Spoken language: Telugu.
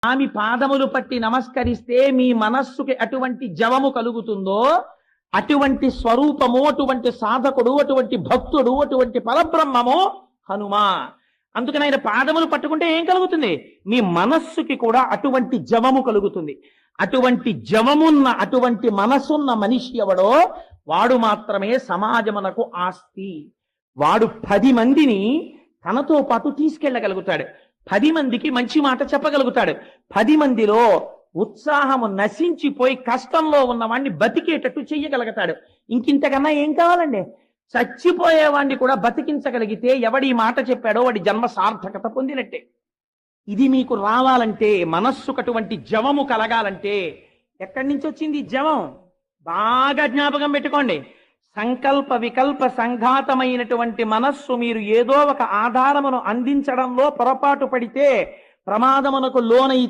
ఆమె పాదములు పట్టి నమస్కరిస్తే మీ మనస్సుకి అటువంటి జవము కలుగుతుందో అటువంటి స్వరూపము, అటువంటి సాధకుడు, అటువంటి భక్తుడు, అటువంటి పరబ్రహ్మము హనుమ. అందుకని ఆయన పాదములు పట్టుకుంటే ఏం కలుగుతుంది? మీ మనస్సుకి కూడా అటువంటి జవము కలుగుతుంది. అటువంటి జవమున్న, అటువంటి మనసున్న మనిషి ఎవడో వాడు మాత్రమే సమాజమునకు ఆస్తి. వాడు 10 మందిని తనతో పాటు తీసుకెళ్ళగలుగుతాడు. 10 మందికి మంచి మాట చెప్పగలుగుతాడు. 10 మందిలో ఉత్సాహము నశించిపోయి కష్టంలో ఉన్నవాడిని బతికేటట్టు చెయ్యగలుగుతాడు. ఇంకింతకన్నా ఏం కావాలండి? చచ్చిపోయేవాడిని కూడా బతికించగలిగితే ఎవడి మాట చెప్పాడో వాడి జన్మ సార్థకత పొందినట్టే. ఇది మీకు రావాలంటే, మనస్సుకు అటువంటి జవము కలగాలంటే ఎక్కడి నుంచి వచ్చింది జవం? బాగా జ్ఞాపకం పెట్టుకోండి. సంకల్ప వికల్ప సంఘాతమైనటువంటి మనస్సు మీరు ఏదో ఒక ఆధారమును అందించడంలో పొరపాటు పడితే, ప్రమాదమునకు లోనైతే